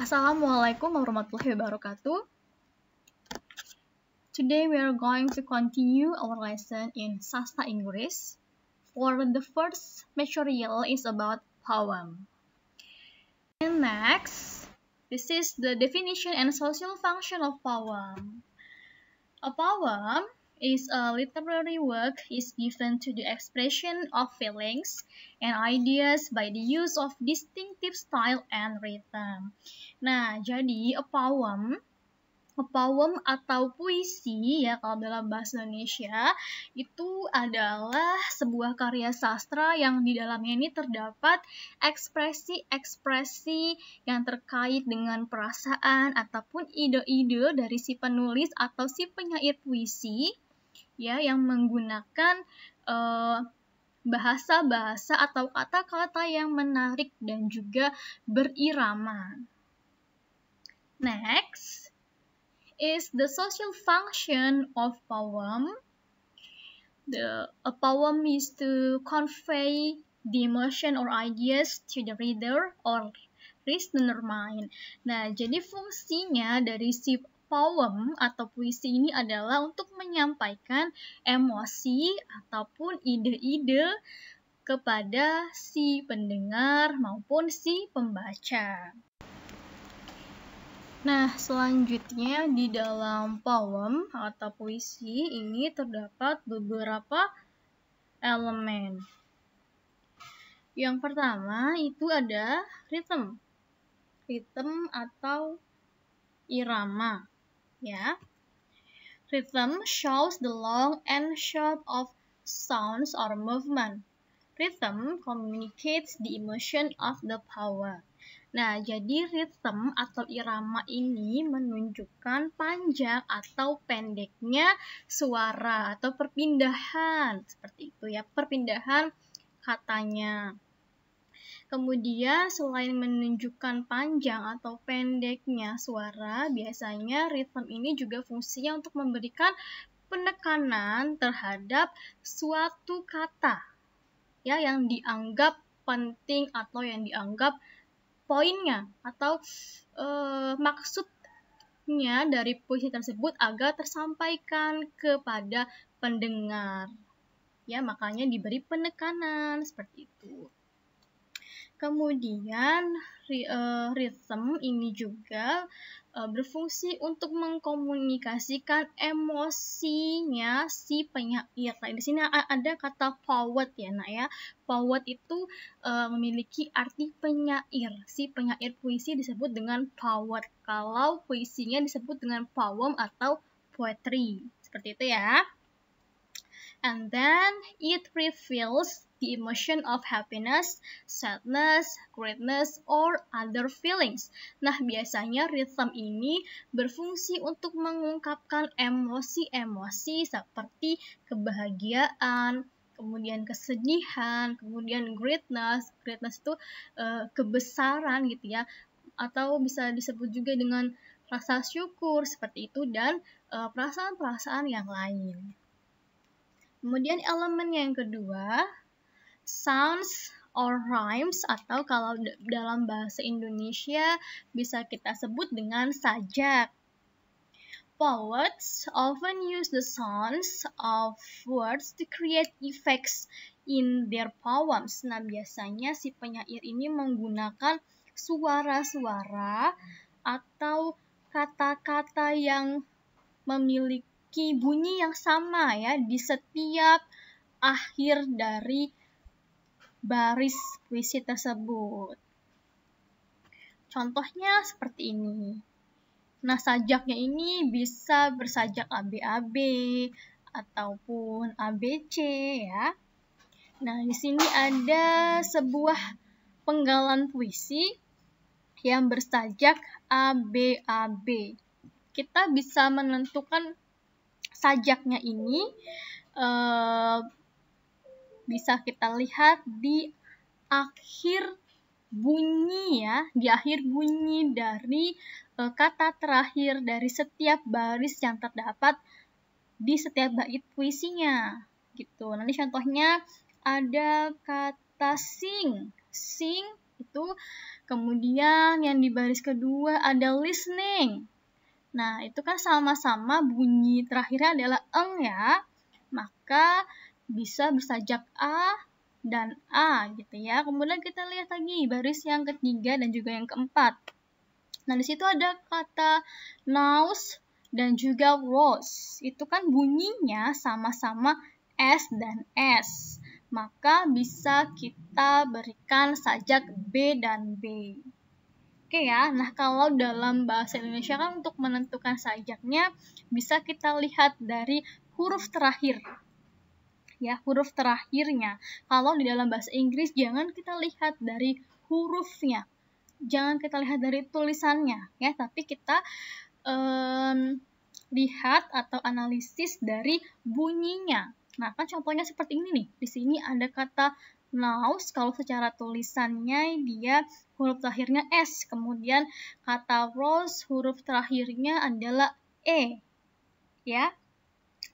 Assalamualaikum warahmatullahi wabarakatuh. Today we are going to continue our lesson in Sastra English. For the first material is about poem. And next, this is the definition and social function of poem. A poem is a literary work is given to the expression of feelings and ideas by the use of distinctive style and rhythm. Nah, jadi a poem atau puisi ya kalau dalam bahasa Indonesia itu adalah sebuah karya sastra yang di dalamnya ini terdapat ekspresi-ekspresi yang terkait dengan perasaan ataupun ide-ide dari si penulis atau si penyair puisi ya yang menggunakan bahasa-bahasa atau kata-kata yang menarik dan juga berirama. Next is the social function of poem. A poem is to convey the emotion or ideas to the reader or listener mind. Nah, jadi fungsinya dari si poem atau puisi ini adalah untuk menyampaikan emosi ataupun ide-ide kepada si pendengar maupun si pembaca. Nah, selanjutnya di dalam poem atau puisi ini terdapat beberapa elemen. Yang pertama itu ada rhythm. Rhythm atau irama, ya. Rhythm shows the long and short of sounds or movement. Rhythm communicates the emotion of the poem. Nah, jadi rhythm atau irama ini menunjukkan panjang atau pendeknya suara atau perpindahan. Seperti itu ya, perpindahan katanya. Kemudian selain menunjukkan panjang atau pendeknya suara, biasanya rhythm ini juga fungsinya untuk memberikan penekanan terhadap suatu kata ya yang dianggap penting atau yang dianggap poinnya atau maksudnya dari puisi tersebut agar tersampaikan kepada pendengar. Ya, makanya diberi penekanan seperti itu. Kemudian rhythm ini juga berfungsi untuk mengkomunikasikan emosinya si penyair. Nah, di sini ada kata poet ya, Nak ya. Poet itu memiliki arti penyair. Si penyair puisi disebut dengan poet. Kalau puisinya disebut dengan poem atau poetry. Seperti itu ya. And then it reveals the emotion of happiness, sadness, greatness, or other feelings. Nah, biasanya rhythm ini berfungsi untuk mengungkapkan emosi-emosi seperti kebahagiaan, kemudian kesedihan, kemudian greatness. Greatness itu kebesaran gitu ya, atau bisa disebut juga dengan rasa syukur seperti itu dan perasaan-perasaan yang lain. Kemudian elemen yang kedua, sounds or rhymes atau kalau dalam bahasa Indonesia bisa kita sebut dengan sajak. Poets often use the sounds of words to create effects in their poems. Nah, biasanya si penyair ini menggunakan suara-suara atau kata-kata yang memiliki bunyi yang sama ya di setiap akhir dari baris puisi tersebut. Contohnya seperti ini. Nah, sajaknya ini bisa bersajak ABAB ataupun ABC ya. Nah, di sini ada sebuah penggalan puisi yang bersajak ABAB. Kita bisa menentukan sajaknya ini bisa kita lihat di akhir bunyi ya, di akhir bunyi dari kata terakhir dari setiap baris yang terdapat di setiap bait puisinya gitu. Nanti contohnya ada kata sing Itu. Kemudian yang di baris kedua ada listening. Nah, itu kan sama-sama bunyi terakhirnya adalah eng ya. Maka bisa bersajak a dan a gitu ya. Kemudian kita lihat lagi baris yang ketiga dan juga yang keempat. Nah, di situ ada kata nose dan juga rose. Itu kan bunyinya sama-sama S dan S. Maka bisa kita berikan sajak B dan B. Oke ya, nah kalau dalam bahasa Indonesia kan untuk menentukan sajaknya bisa kita lihat dari huruf terakhir. Ya, huruf terakhirnya. Kalau di dalam bahasa Inggris jangan kita lihat dari hurufnya. Jangan kita lihat dari tulisannya ya, tapi kita lihat atau analisis dari bunyinya. Nah, kan contohnya seperti ini nih. Di sini ada kata nose, kalau secara tulisannya dia huruf terakhirnya S. Kemudian kata rose huruf terakhirnya adalah E. Ya.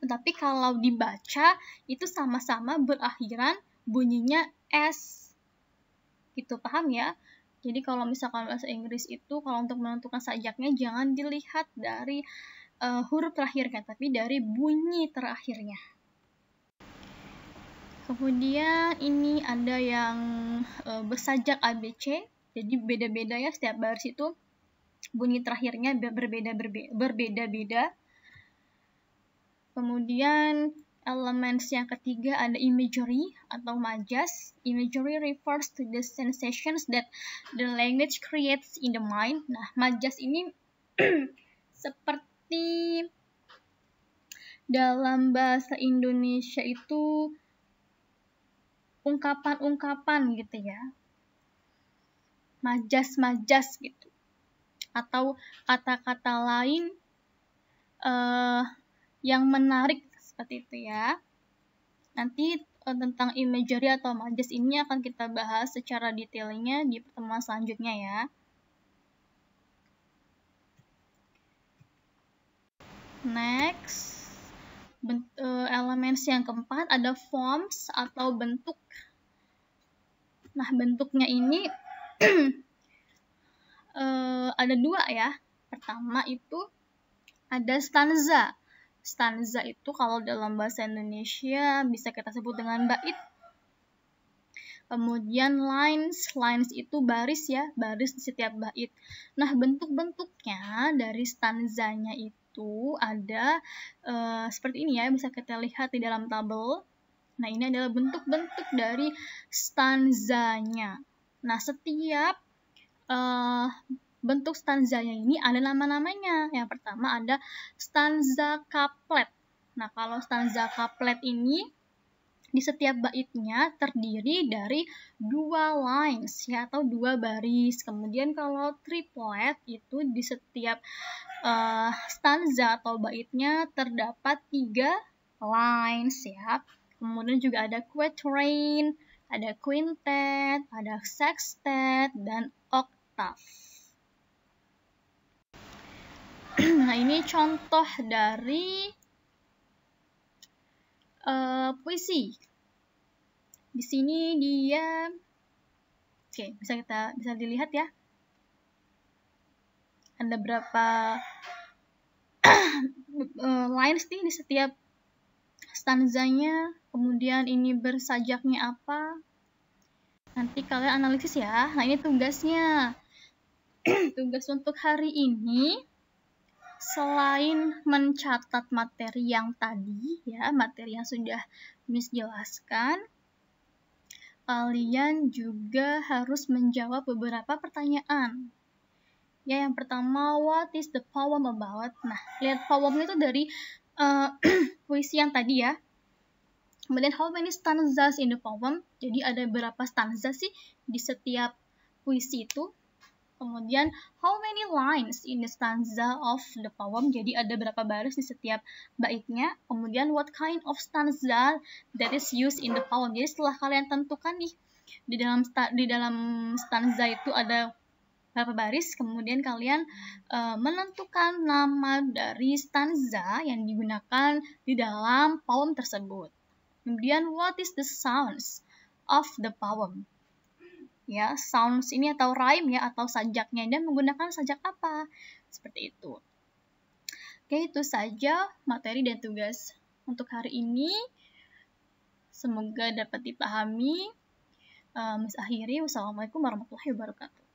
Tapi kalau dibaca itu sama-sama berakhiran bunyinya S. Gitu, paham ya? Jadi kalau misalkan bahasa Inggris itu kalau untuk menentukan sajaknya jangan dilihat dari huruf terakhirnya, tapi dari bunyi terakhirnya. Kemudian ini ada yang bersajak ABC, jadi beda-beda ya, setiap baris itu bunyi terakhirnya berbeda-beda. Kemudian elemen yang ketiga ada imagery atau majas. Imagery refers to the sensations that the language creates in the mind. Nah, majas ini seperti dalam bahasa Indonesia itu ungkapan-ungkapan gitu ya. Majas-majas gitu. Atau kata-kata lain yang menarik seperti itu ya. Nanti tentang imagery atau majas ini akan kita bahas secara detailnya di pertemuan selanjutnya ya. Next, elemen yang keempat ada forms atau bentuk. Nah, bentuknya ini ada dua ya. Pertama itu ada stanza. Stanza itu kalau dalam bahasa Indonesia bisa kita sebut dengan bait. Kemudian lines itu baris ya, baris di setiap bait. Nah, bentuk-bentuknya dari stanzanya itu ada seperti ini ya, bisa kita lihat di dalam tabel. Nah, ini adalah bentuk-bentuk dari stanzanya. Nah, setiap bentuk stanzanya ini ada nama-namanya. Yang pertama ada stanza couplet. Nah, kalau stanza couplet ini di setiap baitnya terdiri dari 2 lines ya, atau 2 baris. Kemudian kalau triplet itu di setiap stanza atau baitnya terdapat 3 lines ya. Kemudian juga ada quatrain, ada quintet, ada sextet, dan octave. Nah, ini contoh dari puisi. Di sini dia, bisa dilihat ya. Ada berapa lines nih di setiap stanzanya. Kemudian ini bersajaknya apa. Nanti kalian analisis ya. Nah, ini tugasnya. Tugas untuk hari ini, selain mencatat materi yang tadi ya, materi yang sudah Miss jelaskan, kalian juga harus menjawab beberapa pertanyaan. Ya, yang pertama, what is the poem about? Nah, lihat poemnya itu dari puisi yang tadi ya. Kemudian, how many stanzas in the poem? Jadi ada berapa stanza sih di setiap puisi itu? Kemudian, how many lines in the stanza of the poem? Jadi ada berapa baris di setiap baitnya. Kemudian, what kind of stanza that is used in the poem? Jadi setelah kalian tentukan nih di dalam stanza itu ada berapa baris, kemudian kalian menentukan nama dari stanza yang digunakan di dalam poem tersebut. Kemudian, what is the sounds of the poem? ya sounds ini atau rhyme ya atau sajaknya, dan menggunakan sajak apa, seperti itu. Oke, itu saja materi dan tugas untuk hari ini. Semoga dapat dipahami. Akhiri, wassalamualaikum warahmatullahi wabarakatuh.